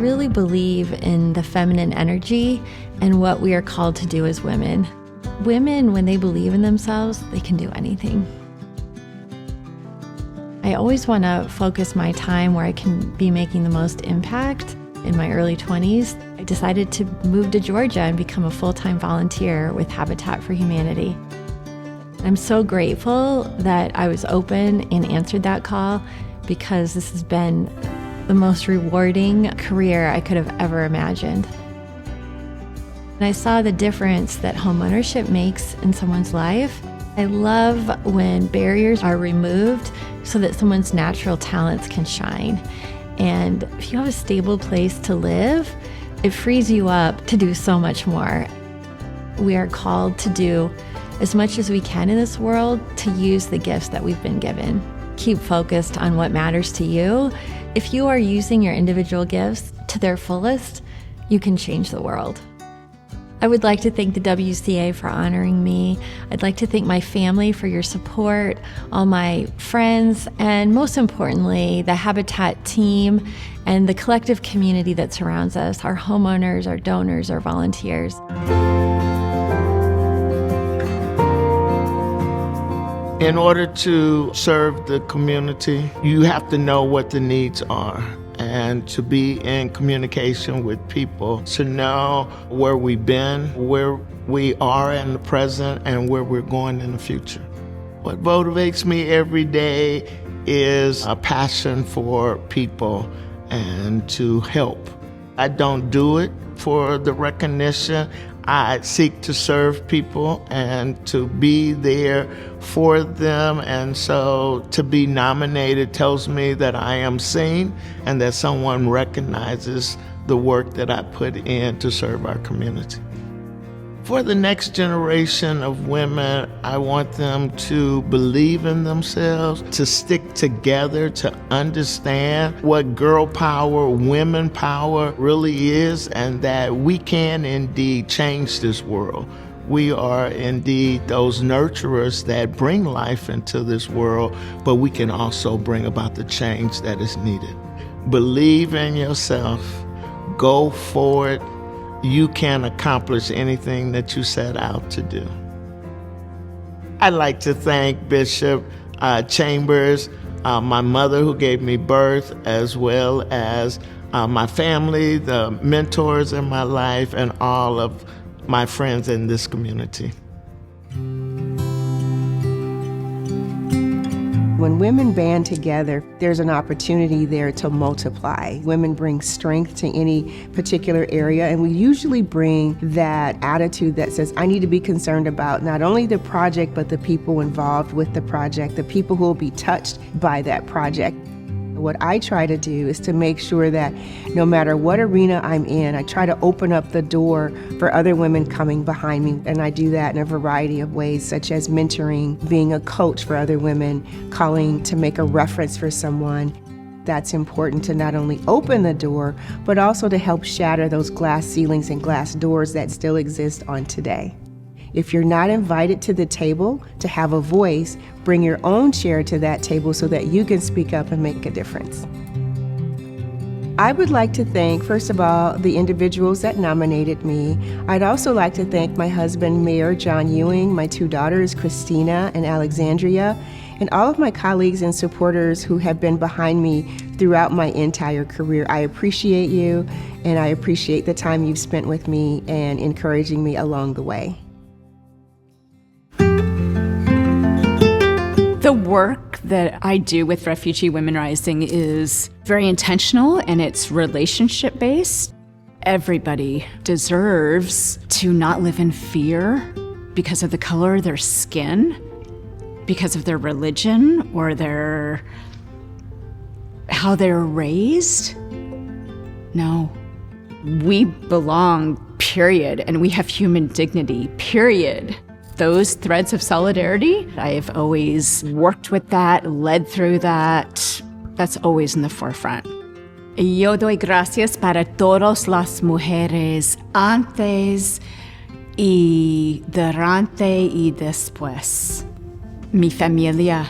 really believe in the feminine energy and what we are called to do as women. Women, when they believe in themselves, they can do anything. I always want to focus my time where I can be making the most impact. In my early 20s, I decided to move to Georgia and become a full-time volunteer with Habitat for Humanity. I'm so grateful that I was open and answered that call, because this has been the most rewarding career I could have ever imagined. And I saw the difference that homeownership makes in someone's life. I love when barriers are removed so that someone's natural talents can shine. And if you have a stable place to live, it frees you up to do so much more. We are called to do as much as we can in this world to use the gifts that we've been given. Keep focused on what matters to you. If you are using your individual gifts to their fullest, you can change the world. I would like to thank the WCA for honoring me. I'd like to thank my family for your support, all my friends, and most importantly, the Habitat team and the collective community that surrounds us, our homeowners, our donors, our volunteers. In order to serve the community, you have to know what the needs are and to be in communication with people, to know where we've been, where we are in the present, and where we're going in the future. What motivates me every day is a passion for people and to help. I don't do it for the recognition. I seek to serve people and to be there for them. And so to be nominated tells me that I am seen and that someone recognizes the work that I put in to serve our community. For the next generation of women, I want them to believe in themselves, to stick together, to understand what girl power, women power really is, and that we can indeed change this world. We are indeed those nurturers that bring life into this world, but we can also bring about the change that is needed. Believe in yourself, go for it. You can accomplish anything that you set out to do. I'd like to thank Bishop Chambers, my mother who gave me birth, as well as my family, the mentors in my life, and all of my friends in this community. When women band together, there's an opportunity there to multiply. Women bring strength to any particular area, and we usually bring that attitude that says, I need to be concerned about not only the project, but the people involved with the project, the people who will be touched by that project. What I try to do is to make sure that no matter what arena I'm in, I try to open up the door for other women coming behind me. And I do that in a variety of ways, such as mentoring, being a coach for other women, calling to make a reference for someone. That's important to not only open the door, but also to help shatter those glass ceilings and glass doors that still exist on today. If you're not invited to the table to have a voice, bring your own chair to that table so that you can speak up and make a difference. I would like to thank, first of all, the individuals that nominated me. I'd also like to thank my husband, Mayor John Ewing, my two daughters, Christina and Alexandria, and all of my colleagues and supporters who have been behind me throughout my entire career. I appreciate you, and I appreciate the time you've spent with me and encouraging me along the way. The work that I do with Refugee Women Rising is very intentional and it's relationship-based. Everybody deserves to not live in fear because of the color of their skin, because of their religion, or how they're raised. No, we belong, period, and we have human dignity, period. Those threads of solidarity, I've always worked with that, led through that. That's always in the forefront. Yo doy gracias para todas las mujeres antes y durante y después. Mi familia,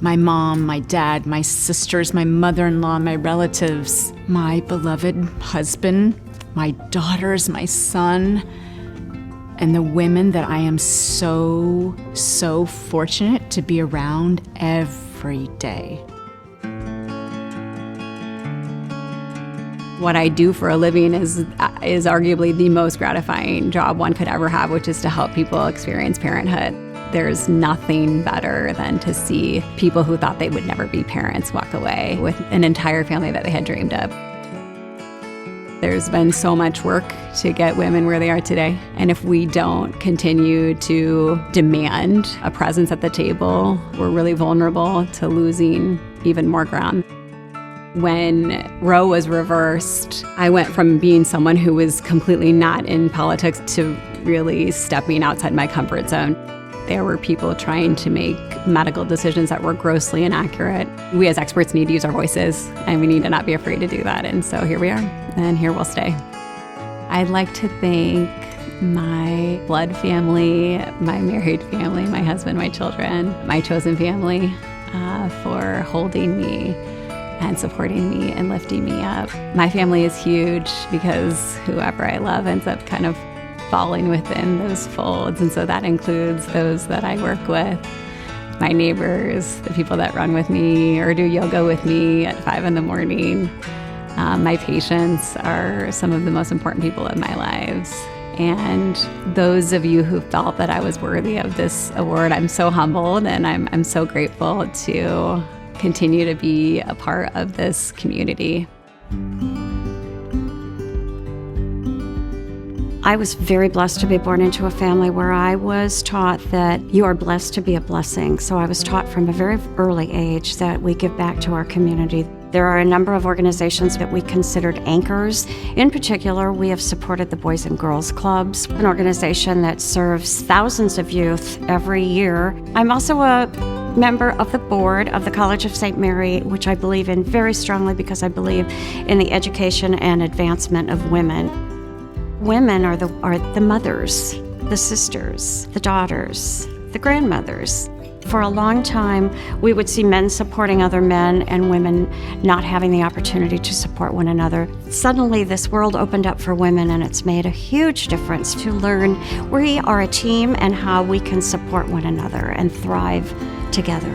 My mom, my dad, my sisters, my mother-in-law, my relatives, my beloved husband, my daughters, my son, and the women that I am so fortunate to be around every day. What I do for a living is arguably the most gratifying job one could ever have, which is to help people experience parenthood. There's nothing better than to see people who thought they would never be parents walk away with an entire family that they had dreamed of. There's been so much work to get women where they are today. And if we don't continue to demand a presence at the table, we're really vulnerable to losing even more ground. When Roe was reversed, I went from being someone who was completely not in politics to really stepping outside my comfort zone. There were people trying to make medical decisions that were grossly inaccurate. We as experts need to use our voices, and we need to not be afraid to do that. And so here we are, and here we'll stay. I'd like to thank my blood family, my married family, my husband, my children, my chosen family for holding me and supporting me and lifting me up. My family is huge because whoever I love ends up kind of falling within those folds. And so that includes those that I work with, my neighbors, the people that run with me or do yoga with me at 5 a.m. My patients are some of the most important people in my lives. And those of you who felt that I was worthy of this award, I'm so humbled and I'm so grateful to continue to be a part of this community. I was very blessed to be born into a family where I was taught that you are blessed to be a blessing. So I was taught from a very early age that we give back to our community. There are a number of organizations that we considered anchors. In particular, we have supported the Boys and Girls Clubs, an organization that serves thousands of youth every year. I'm also a member of the board of the College of St. Mary, which I believe in very strongly because I believe in the education and advancement of women. Women are the mothers, the sisters, the daughters, the grandmothers. For a long time, we would see men supporting other men and women not having the opportunity to support one another. Suddenly, this world opened up for women, and it's made a huge difference to learn we are a team and how we can support one another and thrive together.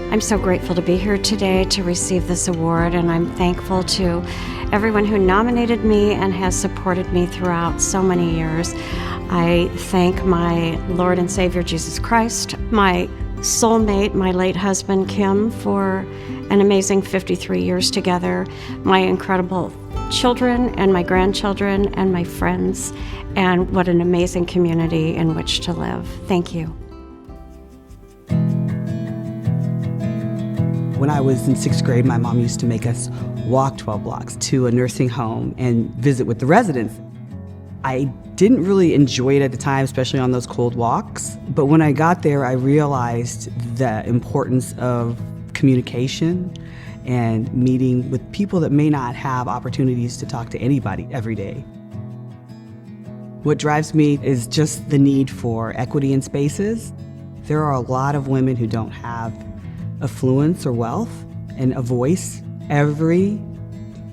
I'm so grateful to be here today to receive this award, and I'm thankful to everyone who nominated me and has supported me throughout so many years. I thank my Lord and Savior Jesus Christ, my soulmate, my late husband Kim, for an amazing 53 years together, my incredible children and my grandchildren and my friends, and what an amazing community in which to live. Thank you. When I was in 6th grade, my mom used to make us walk 12 blocks to a nursing home and visit with the residents. I didn't really enjoy it at the time, especially on those cold walks. But when I got there, I realized the importance of communication and meeting with people that may not have opportunities to talk to anybody every day. What drives me is just the need for equity in spaces. There are a lot of women who don't have affluence or wealth and a voice. Every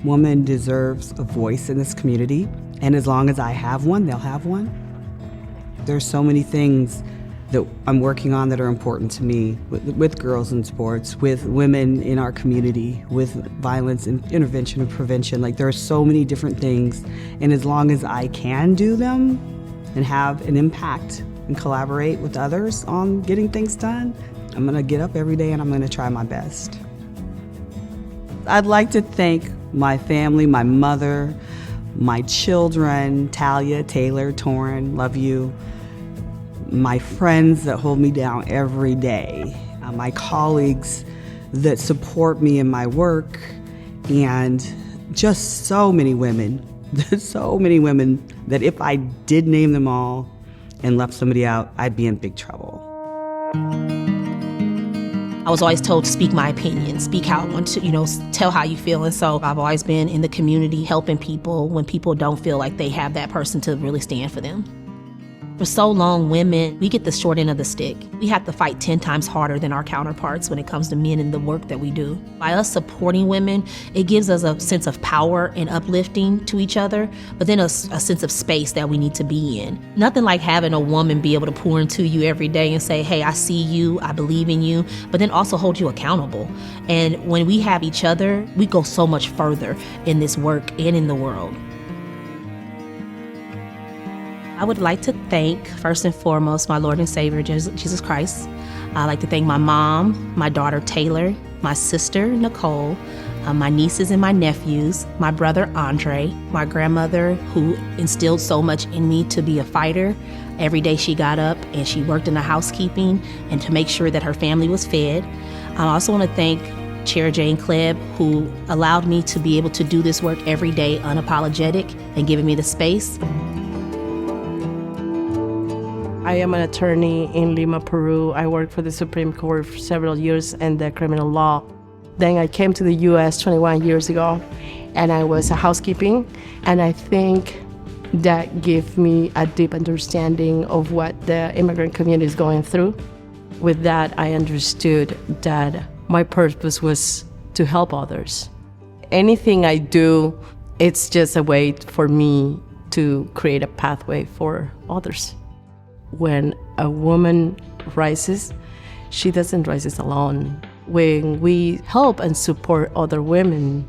woman deserves a voice in this community, and as long as I have one, they'll have one. There's so many things that I'm working on that are important to me with girls in sports, with women in our community, with violence and intervention and prevention. Like, there are so many different things, and as long as I can do them and have an impact and collaborate with others on getting things done, I'm gonna get up every day and I'm gonna try my best. I'd like to thank my family, my mother, my children, Talia, Taylor, Torrin, love you, my friends that hold me down every day, my colleagues that support me in my work, and just so many women, that if I did name them all and left somebody out, I'd be in big trouble. I was always told to speak my opinion, speak how I want to, tell how you feel. And so I've always been in the community helping people when people don't feel like they have that person to really stand for them. For so long, women, we get the short end of the stick. We have to fight 10 times harder than our counterparts when it comes to men and the work that we do. By us supporting women, it gives us a sense of power and uplifting to each other, but then a sense of space that we need to be in. Nothing like having a woman be able to pour into you every day and say, hey, I see you, I believe in you, but then also hold you accountable. And when we have each other, we go so much further in this work and in the world. I would like to thank, first and foremost, my Lord and Savior, Jesus Christ. I'd like to thank my mom, my daughter, Taylor, my sister, Nicole, my nieces and my nephews, my brother, Andre, my grandmother, who instilled so much in me to be a fighter. Every day she got up and she worked in the housekeeping and to make sure that her family was fed. I also want to thank Chair Jane Klebb, who allowed me to be able to do this work every day unapologetic and giving me the space. I am an attorney in Lima, Peru. I worked for the Supreme Court for several years in the criminal law. Then I came to the U.S. 21 years ago, and I was a housekeeping, and I think that gave me a deep understanding of what the immigrant community is going through. With that, I understood that my purpose was to help others. Anything I do, it's just a way for me to create a pathway for others. When a woman rises, she doesn't rise alone. When we help and support other women,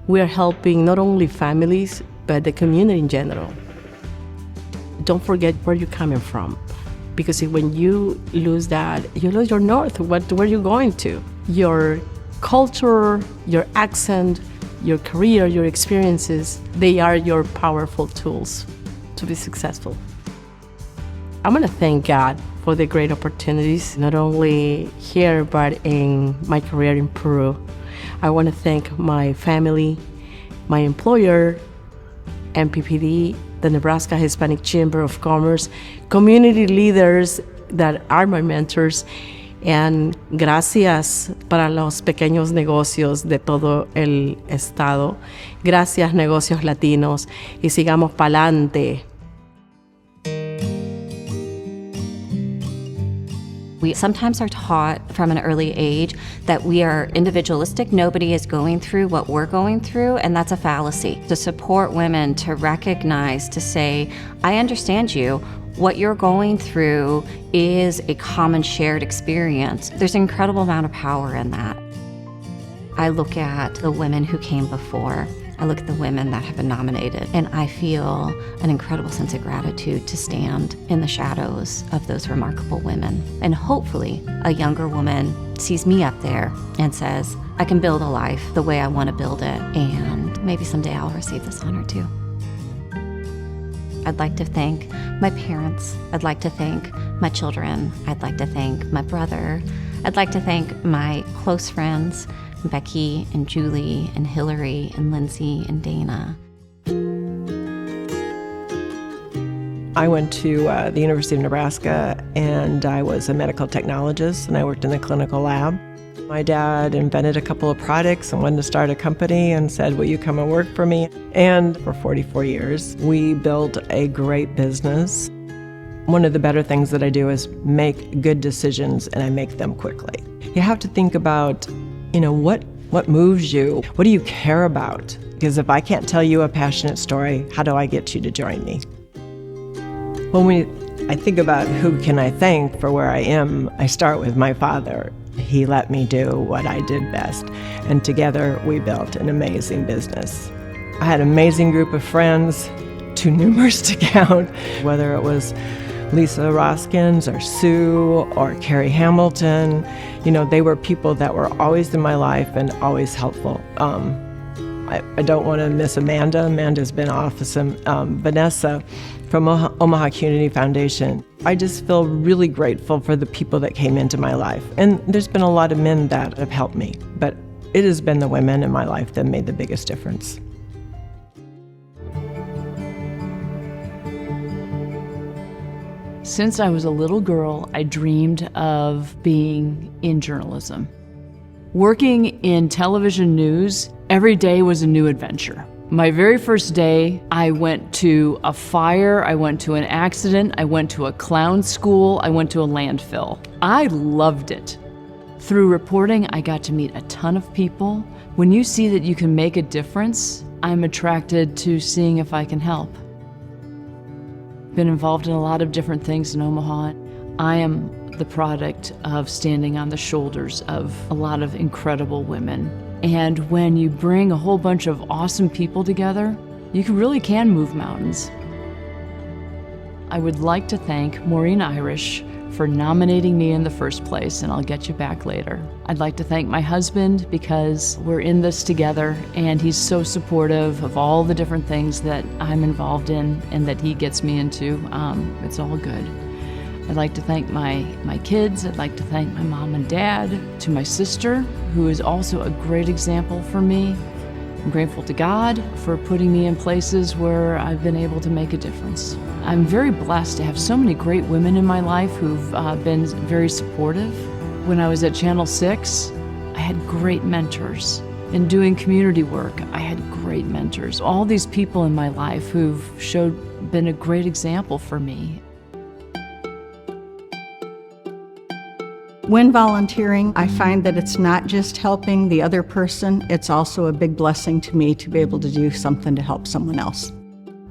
we are helping not only families, but the community in general. Don't forget where you're coming from, because when you lose that, you lose your north. Where are you going to? Your culture, your accent, your career, your experiences, they are your powerful tools to be successful. I want to thank God for the great opportunities, not only here, but in my career in Peru. I want to thank my family, my employer, MPPD, the Nebraska Hispanic Chamber of Commerce, community leaders that are my mentors, and gracias para los pequeños negocios de todo el estado. Gracias, negocios latinos, y sigamos pa'lante. We sometimes are taught from an early age that we are individualistic. Nobody is going through what we're going through, and that's a fallacy. To support women, to recognize, to say, I understand you. What you're going through is a common shared experience. There's an incredible amount of power in that. I look at the women who came before. I look at the women that have been nominated, and I feel an incredible sense of gratitude to stand in the shadows of those remarkable women. And hopefully, a younger woman sees me up there and says, I can build a life the way I want to build it, and maybe someday I'll receive this honor too. I'd like to thank my parents. I'd like to thank my children. I'd like to thank my brother. I'd like to thank my close friends, Becky and Julie and Hillary and Lindsay and Dana. I went to the University of Nebraska, and I was a medical technologist, and I worked in the clinical lab. My dad invented a couple of products and wanted to start a company and said, will you come and work for me? And for 44 years, we built a great business. One of the better things that I do is make good decisions, and I make them quickly. You have to think about what moves you? What do you care about? Because if I can't tell you a passionate story, how do I get you to join me? When I think about who can I thank for where I am, I start with my father. He let me do what I did best, and together we built an amazing business. I had an amazing group of friends, too numerous to count, whether it was Lisa Roskins or Sue or Carrie Hamilton. They were people that were always in my life and always helpful. I don't want to miss Amanda. Amanda's been awesome. Vanessa from Omaha Community Foundation. I just feel really grateful for the people that came into my life. And there's been a lot of men that have helped me, but it has been the women in my life that made the biggest difference. Since I was a little girl, I dreamed of being in journalism. Working in television news, every day was a new adventure. My very first day, I went to a fire, I went to an accident, I went to a clown school, I went to a landfill. I loved it. Through reporting, I got to meet a ton of people. When you see that you can make a difference, I'm attracted to seeing if I can help. Been involved in a lot of different things in Omaha. I am the product of standing on the shoulders of a lot of incredible women. And when you bring a whole bunch of awesome people together, you really can move mountains. I would like to thank Maureen Irish for nominating me in the first place, and I'll get you back later. I'd like to thank my husband because we're in this together, and he's so supportive of all the different things that I'm involved in and that he gets me into. It's all good. I'd like to thank my kids. I'd like to thank my mom and dad, to my sister, who is also a great example for me. I'm grateful to God for putting me in places where I've been able to make a difference. I'm very blessed to have so many great women in my life who've been very supportive. When I was at Channel 6, I had great mentors. In doing community work, I had great mentors. All these people in my life who've been a great example for me. When volunteering, I find that it's not just helping the other person, it's also a big blessing to me to be able to do something to help someone else.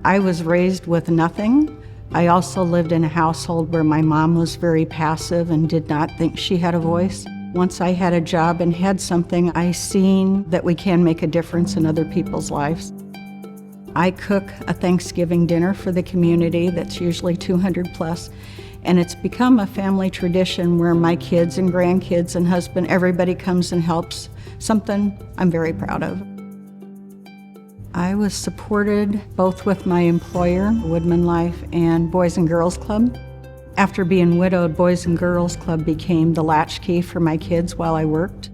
I was raised with nothing. I also lived in a household where my mom was very passive and did not think she had a voice. Once I had a job and had something, I seen that we can make a difference in other people's lives. I cook a Thanksgiving dinner for the community that's usually 200 plus. And it's become a family tradition where my kids and grandkids and husband, everybody comes and helps, something I'm very proud of. I was supported both with my employer, Woodman Life, and Boys and Girls Club. After being widowed, Boys and Girls Club became the latchkey for my kids while I worked.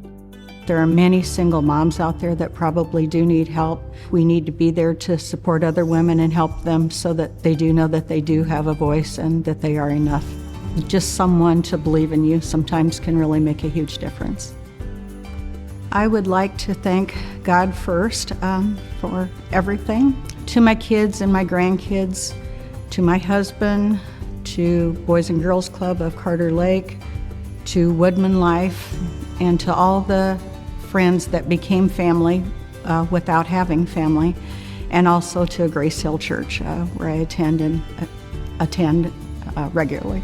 There are many single moms out there that probably do need help. We need to be there to support other women and help them so that they do know that they do have a voice and that they are enough. Just someone to believe in you sometimes can really make a huge difference. I would like to thank God first for everything. To my kids and my grandkids, to my husband, to Boys and Girls Club of Carter Lake, to Woodman Life, and to all the friends that became family without having family, and also to Grace Hill Church, where I attend regularly.